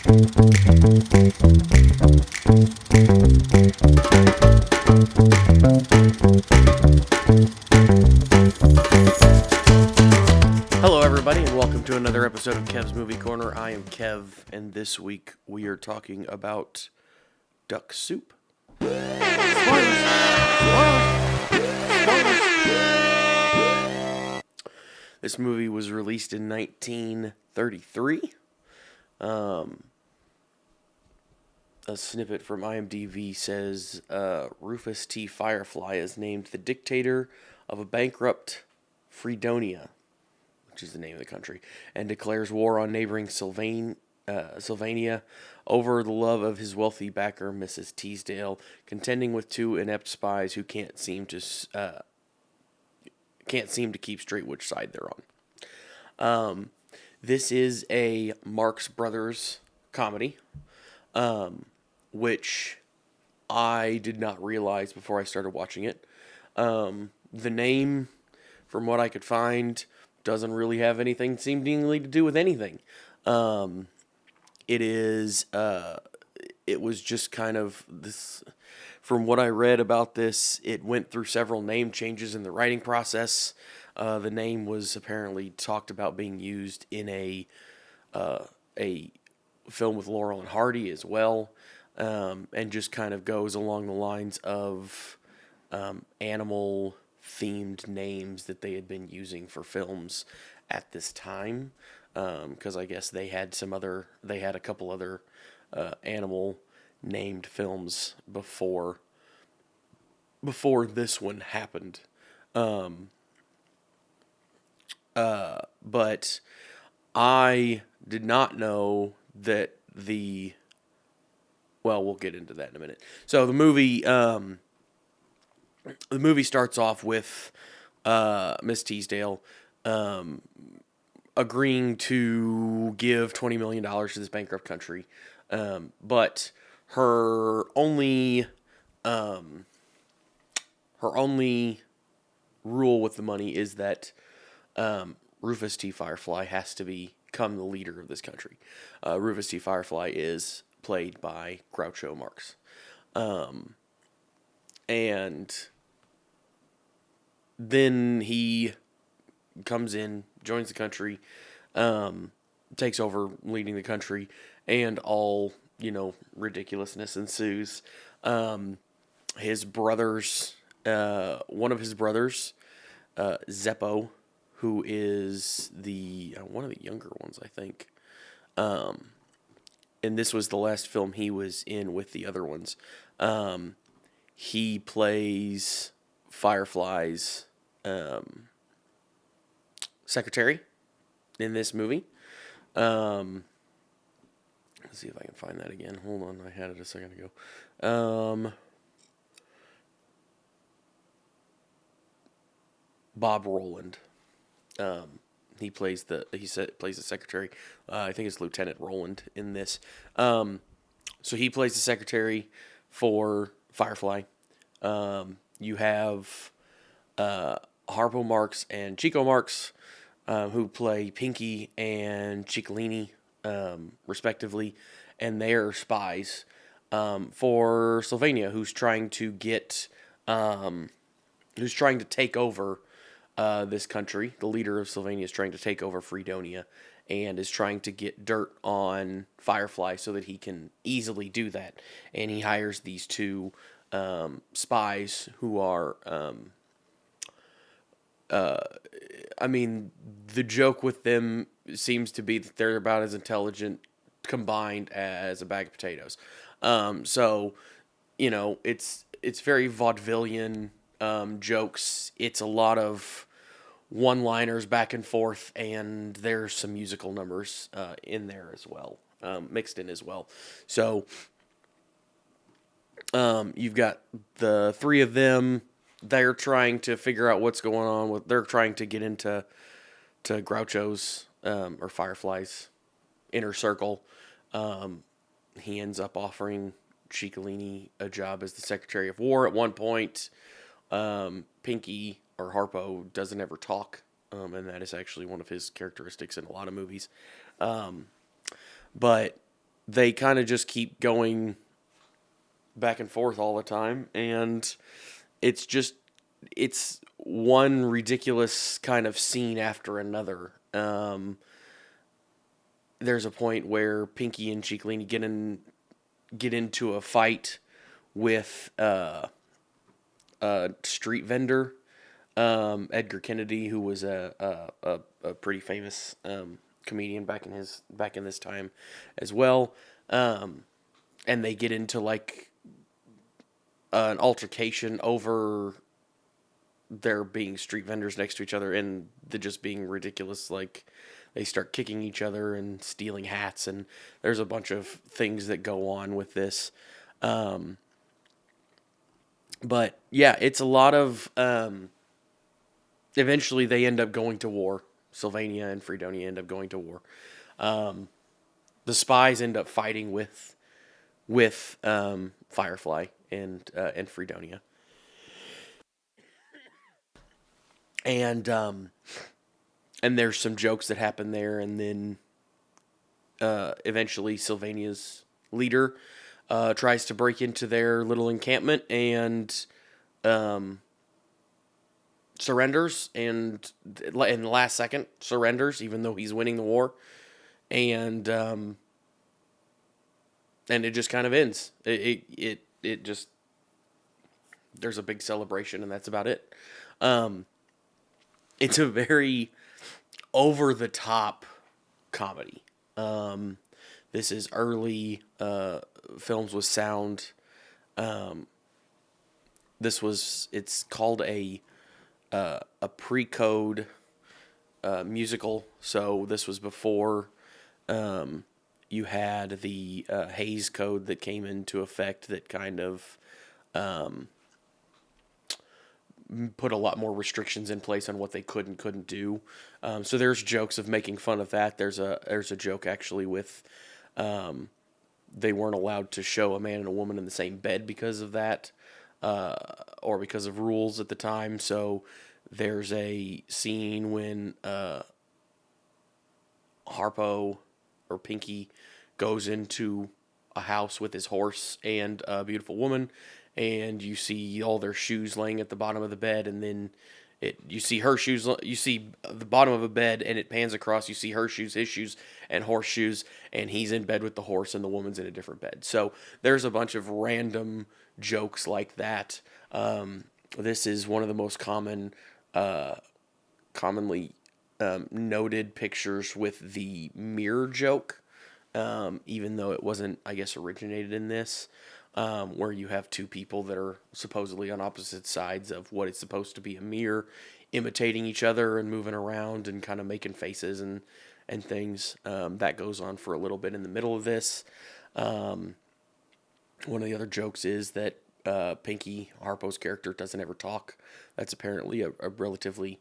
Hello everybody and welcome to another episode of Kev's Movie Corner. I am Kev and this week we are talking about duck soup. This movie was released in 1933. A snippet from IMDb says Rufus T. Firefly is named the dictator of a bankrupt Freedonia, which is the name of the country, and declares war on neighboring Sylvania over the love of his wealthy backer, Mrs. Teasdale, contending with two inept spies who can't seem to keep straight which side they're on. This is a Marx Brothers comedy, which I did not realize before I started watching it. The name, from what I could find, doesn't really have anything seemingly to do with anything. It was just kind of this, from what I read about this, it went through several name changes in the writing process. The name was apparently talked about being used in a film with Laurel and Hardy as well, and just kind of goes along the lines of animal-themed names that they had been using for films at this time, because I guess they had a couple other animal-named films before this one happened. But I did not know that we'll get into that in a minute. So the movie starts off with Miss Teasdale agreeing to give $20 million to this bankrupt country, but her only rule with the money is that Rufus T. Firefly has to become the leader of this country. Rufus T. Firefly is played by Groucho Marx. And then he comes in, joins the country, takes over leading the country, and all, ridiculousness ensues. His brothers, one of his brothers, Zeppo, who is one of the younger ones, I think. And this was the last film he was in with the other ones. He plays Firefly's secretary in this movie. Let's see if I can find that again. Hold on, I had it a second ago. Bob Roland. He plays the secretary. I think it's Lieutenant Roland in this. So he plays the secretary for Firefly. You have Harpo Marx and Chico Marx, who play Pinky and Chicolini, respectively, and they're spies for Sylvania, who's trying to take over this country. The leader of Sylvania is trying to take over Freedonia and is trying to get dirt on Firefly so that he can easily do that. And he hires these two spies who are, the joke with them seems to be that they're about as intelligent combined as a bag of potatoes. So, it's very vaudevillian jokes. It's a lot of one-liners back and forth, and there's some musical numbers in there as well, mixed in as well. So you've got the three of them. They're trying to figure out what's going on. They're trying to get into Groucho's or Firefly's inner circle. He ends up offering Chicolini a job as the Secretary of War at one point. Pinky, or Harpo, doesn't ever talk, and that is actually one of his characteristics in a lot of movies. But they kind of just keep going back and forth all the time, and it's just it's one ridiculous kind of scene after another. There's a point where Pinky and Chicolini get into a fight with a street vendor, Edgar Kennedy, who was a pretty famous comedian back in this time as well, and they get into like an altercation over there being street vendors next to each other and the just being ridiculous. Like they start kicking each other and stealing hats, and there's a bunch of things that go on with this. But yeah, it's a lot of. Eventually, they end up going to war. Sylvania and Freedonia end up going to war. The spies end up fighting with Firefly and Freedonia, and there's some jokes that happen there, and then eventually Sylvania's leader tries to break into their little encampment and surrenders, and in the last second surrenders, even though he's winning the war, and it just kind of ends. It just there's a big celebration, and that's about it. It's a very over the top comedy. This is early films with sound. It's called a pre-code musical. So this was before you had the Hays Code that came into effect that kind of put a lot more restrictions in place on what they could and couldn't do. So there's jokes of making fun of that. There's a joke actually with they weren't allowed to show a man and a woman in the same bed because of that, or because of rules at the time. So there's a scene when Harpo or Pinky goes into a house with his horse and a beautiful woman, and you see all their shoes laying at the bottom of the bed, and then you see her shoes, you see the bottom of a bed, and it pans across, you see her shoes, his shoes, and horseshoes, and he's in bed with the horse, and the woman's in a different bed. So there's a bunch of random jokes like that. This is one of the most commonly noted pictures with the mirror joke, even though it wasn't, I guess, originated in this, where you have two people that are supposedly on opposite sides of what is supposed to be a mirror, imitating each other and moving around and kind of making faces and things. That goes on for a little bit in the middle of this. One of the other jokes is that Pinky, Harpo's character, doesn't ever talk. That's apparently a relatively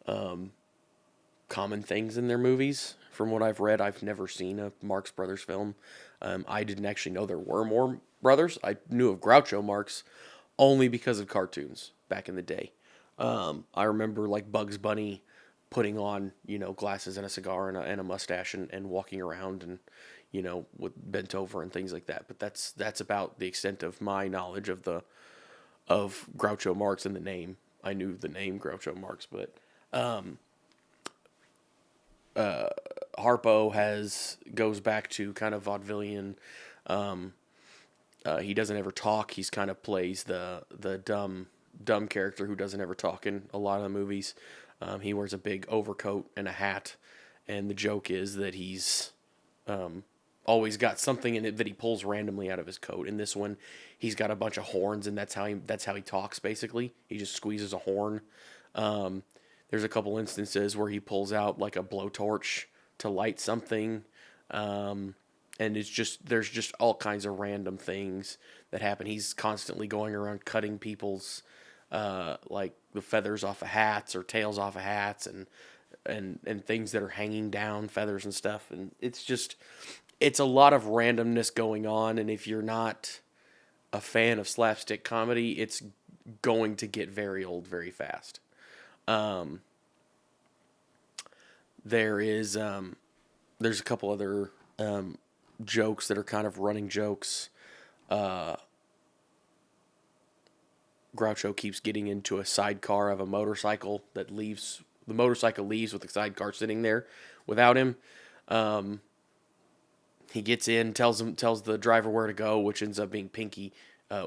common things in their movies. From what I've read, I've never seen a Marx Brothers film. I didn't actually know there were more brothers. I knew of Groucho Marx only because of cartoons back in the day. I remember like Bugs Bunny putting on, glasses and a cigar and a mustache and walking around and, with bent over and things like that. But that's about the extent of my knowledge of Groucho Marx and the name. I knew the name Groucho Marx, but Harpo goes back to kind of vaudevillian. He doesn't ever talk. He's kind of plays the dumb character who doesn't ever talk in a lot of the movies. He wears a big overcoat and a hat, and the joke is that he's always got something in it that he pulls randomly out of his coat. In this one, he's got a bunch of horns, and that's how he talks. Basically, he just squeezes a horn. There's a couple instances where he pulls out like a blowtorch to light something, and there's just all kinds of random things that happen. He's constantly going around cutting people's like the feathers off of hats or tails off of hats and things that are hanging down, feathers and stuff. And it's a lot of randomness going on. And if you're not a fan of slapstick comedy, it's going to get very old very fast. There's a couple other jokes that are kind of running jokes. Groucho keeps getting into a sidecar of a motorcycle that leaves. The motorcycle leaves with the sidecar sitting there without him. He gets in, tells the driver where to go, which ends up being Pinky,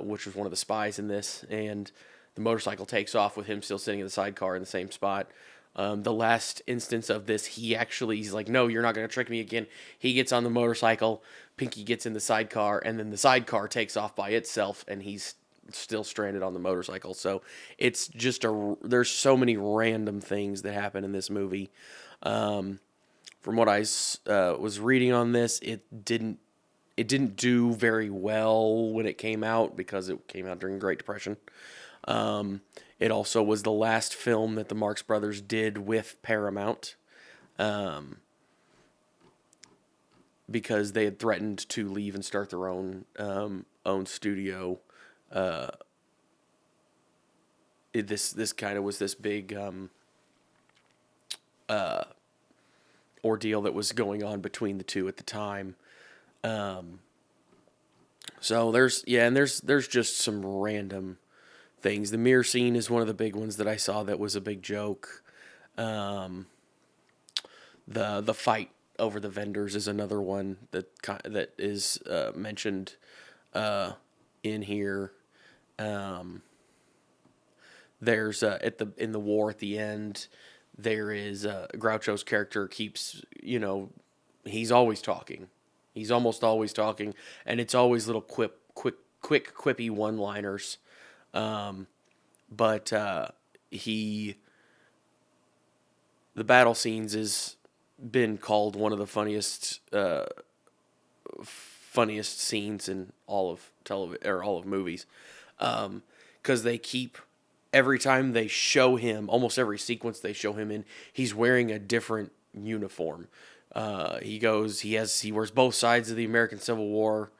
which was one of the spies in this, and the motorcycle takes off with him still sitting in the sidecar in the same spot. The last instance of this, he's like, no, you're not going to trick me again. He gets on the motorcycle, Pinky gets in the sidecar, and then the sidecar takes off by itself, and he's still stranded on the motorcycle. So it's just there's so many random things that happen in this movie. From what I was reading on this, it didn't do very well when it came out because it came out during the Great Depression. It also was the last film that the Marx Brothers did with Paramount, because they had threatened to leave and start their own studio. This kind of was this big ordeal that was going on between the two at the time. So there's just some random things. The mirror scene is one of the big ones that I saw that was a big joke. The fight over the vendors is another one that is mentioned in here. There's in the war at the end, there is Groucho's character keeps, he's always talking. He's almost always talking, and it's always little quick quippy one-liners. But the battle scenes has been called one of the funniest scenes in all of television or all of movies, because they keep, every time they show him, almost every sequence they show him in, he's wearing a different uniform. He wears both sides of the American Civil War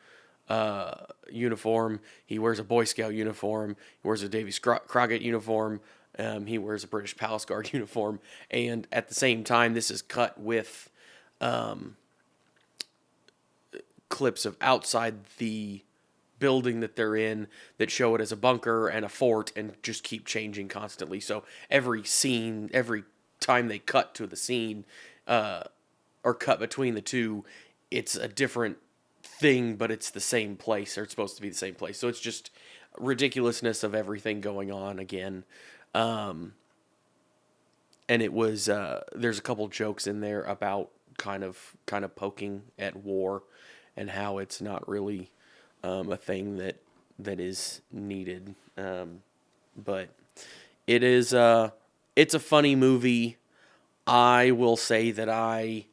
uniform. He wears a Boy Scout uniform. He wears a Davy Crockett uniform. He wears a British Palace Guard uniform. And at the same time, this is cut with clips of outside the building that they're in that show it as a bunker and a fort and just keep changing constantly. So every time they cut to the scene, or cut between the two, it's a different thing, but it's the same place, or it's supposed to be the same place. So it's just ridiculousness of everything going on again. And it was, there's a couple jokes in there about kind of poking at war and how it's not really a thing that is needed. But it is, it's a funny movie. I will say that I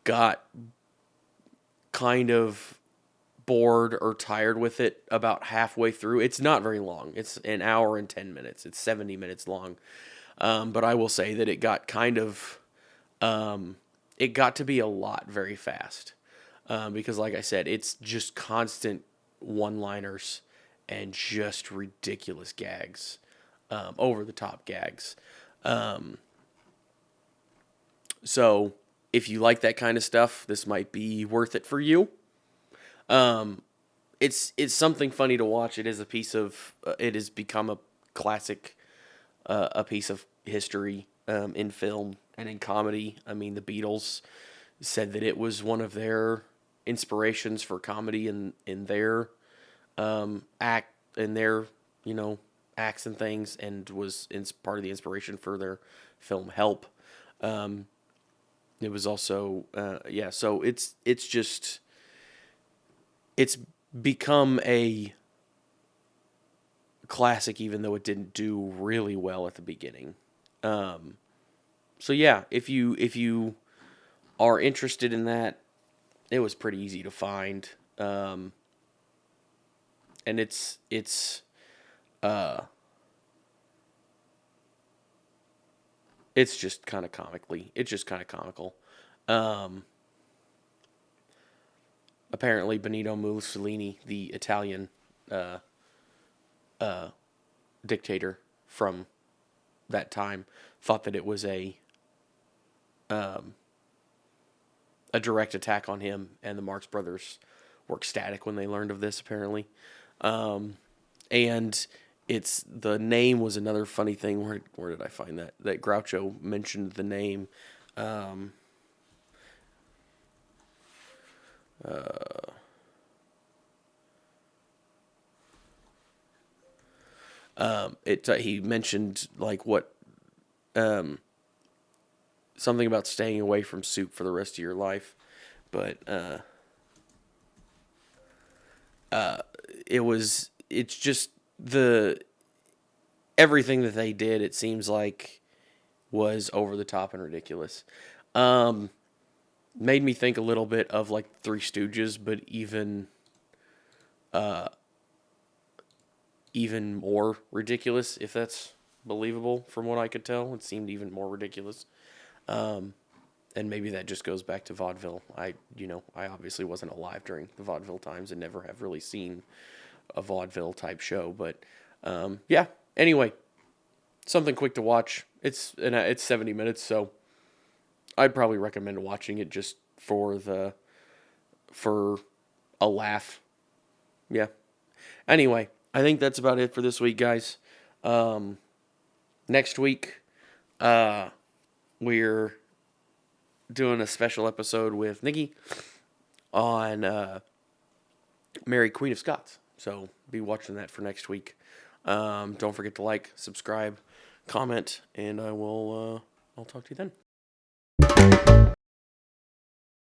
got kind of bored or tired with it about halfway through. It's not very long. It's an hour and 10 minutes. It's 70 minutes long. But I will say that it got kind of, it got to be a lot very fast. Because like I said, it's just constant one-liners and just ridiculous gags, over-the-top gags. So if you like that kind of stuff, this might be worth it for you. It's something funny to watch. It is a piece of, it has become a classic, a piece of history, in film and in comedy. I mean, the Beatles said that it was one of their inspirations for comedy in their, acts and things, and was part of the inspiration for their film Help. It was also, so it's become a classic, even though it didn't do really well at the beginning. So yeah, if you are interested in that, it was pretty easy to find. And it's just kind of comical. Apparently Benito Mussolini, the Italian dictator from that time, thought that it was a a direct attack on him, and the Marx Brothers were ecstatic when they learned of this, apparently. And the name was another funny thing. Where did I find that? That Groucho mentioned the name. He mentioned like what something about staying away from soup for the rest of your life, but it's just everything that they did, it seems like, was over the top and ridiculous. Made me think a little bit of like Three Stooges, but even more ridiculous, if that's believable from what I could tell. It seemed even more ridiculous. And maybe that just goes back to vaudeville. I obviously wasn't alive during the vaudeville times and never have really seen a vaudeville type show, but yeah. Anyway, something quick to watch. It's 70 minutes, so I'd probably recommend watching it just for a laugh. Yeah. Anyway, I think that's about it for this week, guys. Next week, we're doing a special episode with Nikki on Mary, Queen of Scots. So be watching that for next week. Don't forget to like, subscribe, comment, and I'll talk to you then.